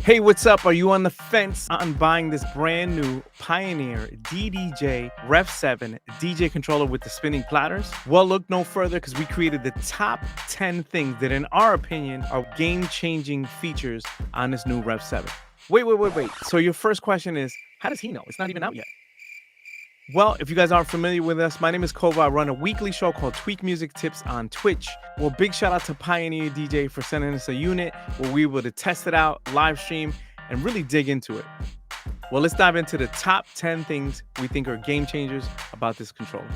Hey, what's up? Are you on the fence on buying this brand new Pioneer DDJ-REV7 DJ controller with the spinning platters? Well, look no further because we created the top 10 things that, in our opinion, are game-changing features on this new REV7. Wait. So your first question is, how does he know? It's not even out yet. Well, if you guys aren't familiar with us, my name is Kova. I run a weekly show called Tweak Music Tips on Twitch. Well, big shout out to Pioneer DJ for sending us a unit where we were able to test it out, live stream, and really dig into it. Well, let's dive into the top 10 things we think are game changers about this controller.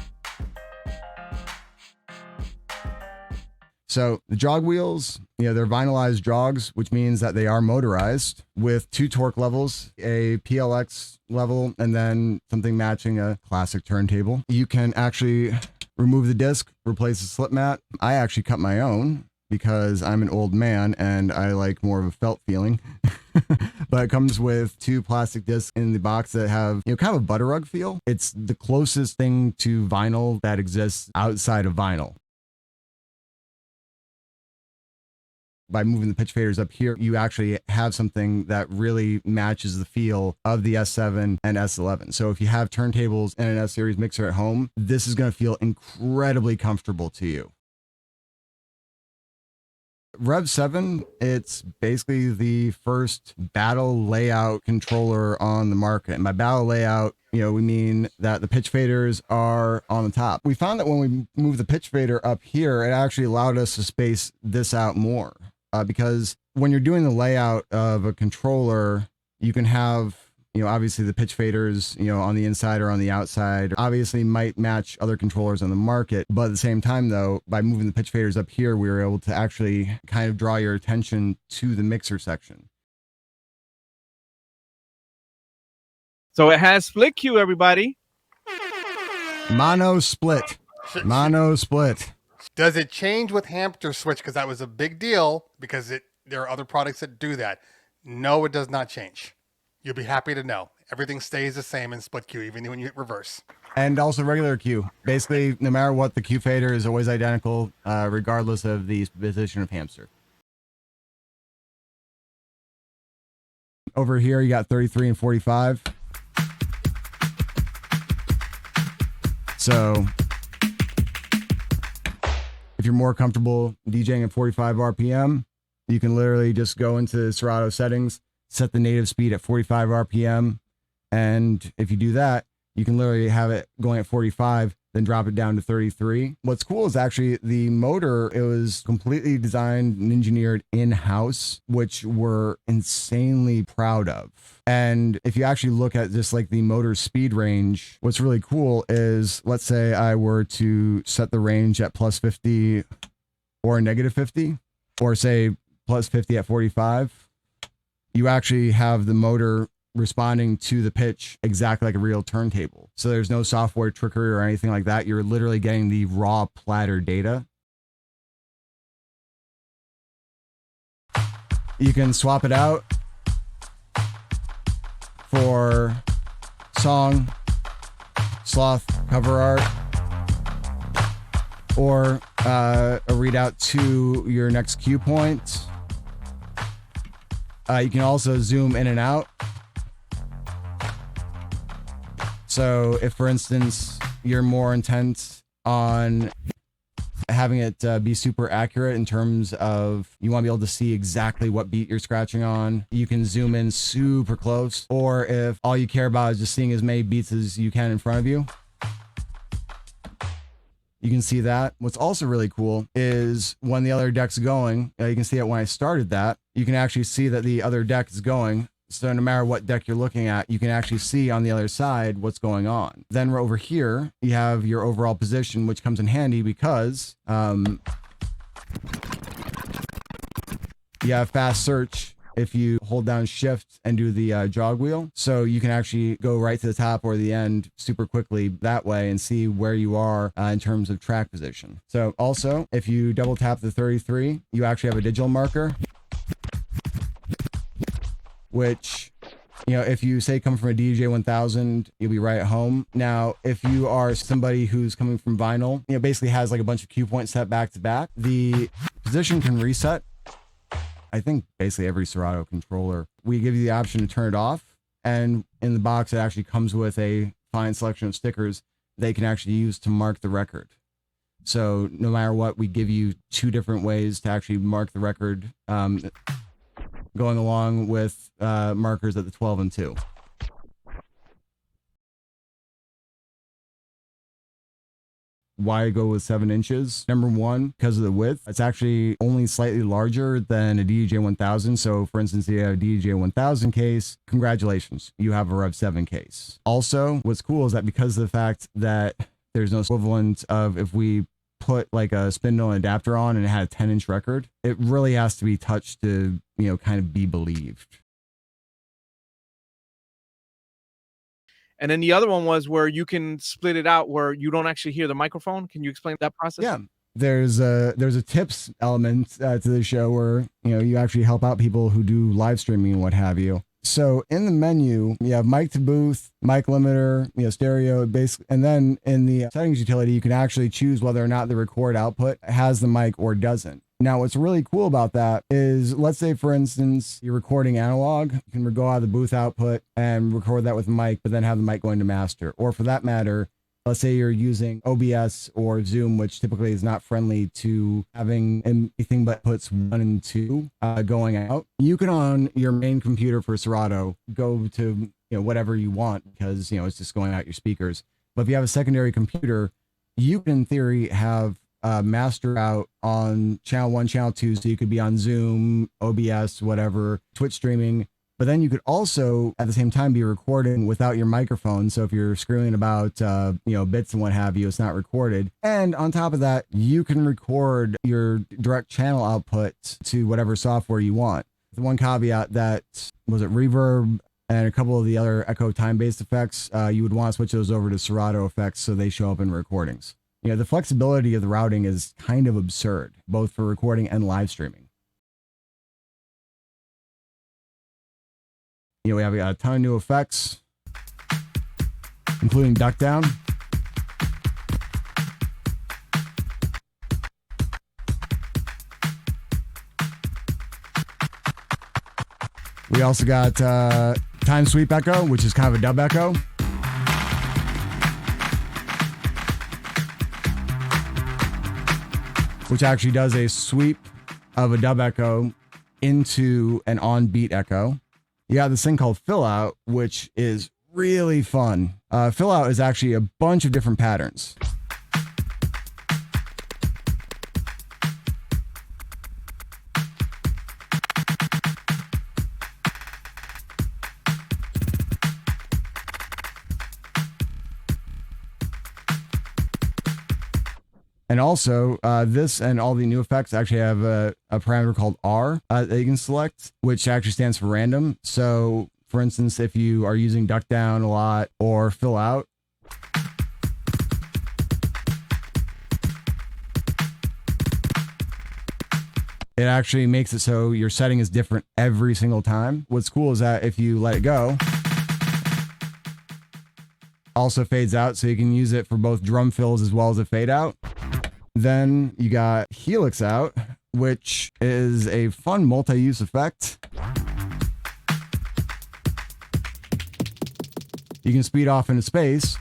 So the jog wheels, they're vinylized jogs, which means that they are motorized with 2 torque levels, a PLX level, and then something matching a classic turntable. You can actually remove the disc, replace the slip mat. I actually cut my own because I'm an old man and I like more of a felt feeling. But it comes with 2 plastic discs in the box that have, kind of a butter rug feel. It's the closest thing to vinyl that exists outside of vinyl. By moving the pitch faders up here, you actually have something that really matches the feel of the S7 and S11. So if you have turntables and an S-Series mixer at home, this is going to feel incredibly comfortable to you. REV7, it's basically the first battle layout controller on the market. And by battle layout, we mean that the pitch faders are on the top. We found that when we moved the pitch fader up here, it actually allowed us to space this out more. Because when you're doing the layout of a controller, you can have, obviously the pitch faders, on the inside or on the outside, obviously might match other controllers on the market. But at the same time, though, by moving the pitch faders up here, we were able to actually kind of draw your attention to the mixer section. So it has split Q, everybody. Mono split. Mono split. Does it change with hamster switch? Because that was a big deal because there are other products that do that. No, it does not change. You'll be happy to know. Everything stays the same in split Q, even when you hit reverse. And also regular Q. Basically, no matter what, the Q fader is always identical, regardless of the position of hamster. Over here, you got 33 and 45. So if you're more comfortable DJing at 45 RPM, you can literally just go into Serato settings, set the native speed at 45 RPM. And if you do that, you can literally have it going at 45, then drop it down to 33. What's cool is actually the motor, it was completely designed and engineered in-house, which we're insanely proud of. And if you actually look at just like the motor speed range, what's really cool is, let's say I were to set the range at plus 50 or negative 50, or say plus 50 at 45, you actually have the motor responding to the pitch exactly like a real turntable. So there's no software trickery or anything like that. You're literally getting the raw platter data. You can swap it out for song, sloth, cover art, or a readout to your next cue point. You can also zoom in and out. So if, for instance, you're more intent on having it be super accurate in terms of you want to be able to see exactly what beat you're scratching on, you can zoom in super close. Or if all you care about is just seeing as many beats as you can in front of you, you can see that. What's also really cool is when the other deck's going, you can see it when I started that, you can actually see that the other deck is going. So no matter what deck you're looking at, you can actually see on the other side what's going on. Then over here, you have your overall position, which comes in handy because you have fast search if you hold down shift and do the jog wheel. So you can actually go right to the top or the end super quickly that way and see where you are in terms of track position. So also, if you double tap the 33, you actually have a digital marker, which, if you say come from a DDJ-1000, you'll be right at home. Now, if you are somebody who's coming from vinyl, basically has like a bunch of cue points set back to back, the position can reset I think basically every Serato controller. We give you the option to turn it off, and in the box it actually comes with a fine selection of stickers they can actually use to mark the record. So no matter what, we give you 2 different ways to actually mark the record, going along with markers at the 12 and 2. Why go with 7 inches? Number one, because of the width. It's actually only slightly larger than a DDJ-1000. So for instance, if you have a DDJ-1000 case, congratulations, you have a Rev7 case. Also, what's cool is that because of the fact that there's no equivalent of if we put like a spindle and adapter on and it had a 10-inch record, it really has to be touched to, you know, kind of be believed. And then the other one was where you can split it out where you don't actually hear the microphone. Can you explain that process? Yeah. There's a tips element to the show where, you know, you actually help out people who do live streaming and what have you. So in the menu, you have mic to booth, mic limiter, you know, stereo, basically, and then in the settings utility, you can actually choose whether or not the record output has the mic or doesn't. Now, what's really cool about that is, let's say, for instance, you're recording analog, you can go out of the booth output and record that with a mic, but then have the mic going to master. Or for that matter, let's say you're using OBS or Zoom, which typically is not friendly to having anything but puts 1 and 2 going out. You can, on your main computer for Serato, go to, you know, whatever you want because, you know, it's just going out your speakers. But if you have a secondary computer, you can in theory have master out on channel 1, channel 2, so you could be on Zoom, OBS, whatever, Twitch streaming. But then you could also at the same time be recording without your microphone. So if you're screwing about, you know, bits and what have you, it's not recorded. And on top of that, you can record your direct channel output to whatever software you want. The one caveat that was it reverb and a couple of the other echo time-based effects, you would want to switch those over to Serato effects so they show up in recordings. You know, the flexibility of the routing is kind of absurd, both for recording and live streaming. You know, we have a ton of new effects, including duck down. We also got time sweep echo, which is kind of a dub echo. Which actually does a sweep of a dub echo into an on beat echo. You got this thing called fill out, which is really fun. Fill out is actually a bunch of different patterns. And also, this and all the new effects actually have a parameter called R that you can select, which actually stands for random. So, for instance, if you are using duck down a lot or fill out, it actually makes it so your setting is different every single time. What's cool is that if you let it go, also fades out, so you can use it for both drum fills as well as a fade out. Then you got Helix out, which is a fun multi-use effect. You can speed off into space,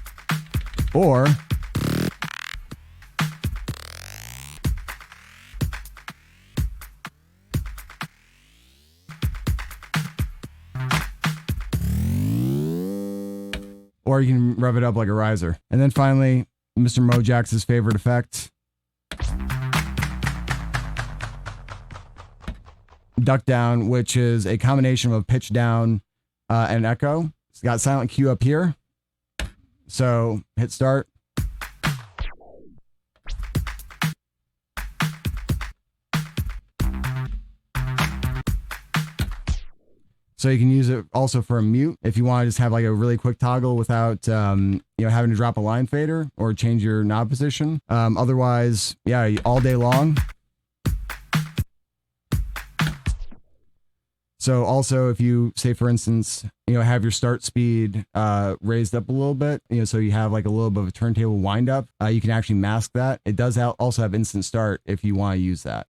or you can rev it up like a riser. And then finally, Mr. Mojaxx's favorite effect, duck down, which is a combination of a pitch down and echo. It's got silent Q up here. So hit start. So you can use it also for a mute if you want to just have like a really quick toggle without, you know, having to drop a line fader or change your knob position. Otherwise, yeah, all day long. So also if you say, for instance, you know, have your start speed raised up a little bit, you know, so you have like a little bit of a turntable wind up, you can actually mask that. It does also have instant start if you want to use that.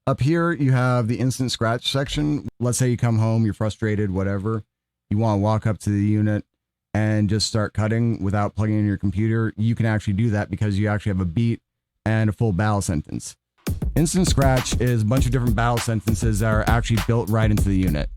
Up here, you have the instant scratch section. Let's say you come home, you're frustrated, whatever. You want to walk up to the unit and just start cutting without plugging in your computer. You can actually do that because you actually have a beat and a full battle sentence. Instant scratch is a bunch of different battle sentences that are actually built right into the unit.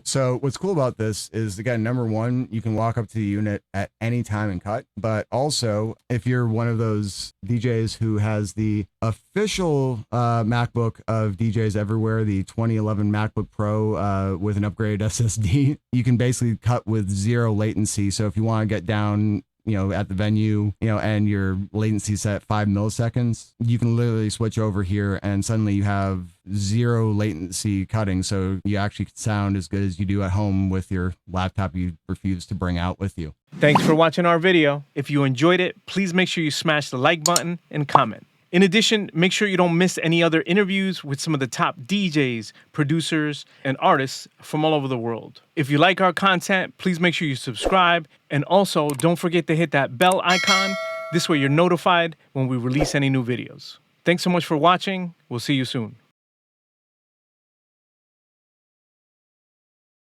So what's cool about this is, again, number one, you can walk up to the unit at any time and cut. But also, if you're one of those DJs who has the official MacBook of DJs everywhere, the 2011 MacBook Pro with an upgraded SSD, you can basically cut with 0 latency. So if you want to get down, at the venue, and your latency set at 5 milliseconds, you can literally switch over here and suddenly you have 0 latency cutting. So you actually sound as good as you do at home with your laptop you refuse to bring out with you. Thanks for watching our video. If you enjoyed it, please make sure you smash the like button and comment. In addition, make sure you don't miss any other interviews with some of the top DJs, producers, and artists from all over the world. If you like our content, please make sure you subscribe. And also, don't forget to hit that bell icon. This way you're notified when we release any new videos. Thanks so much for watching. We'll see you soon.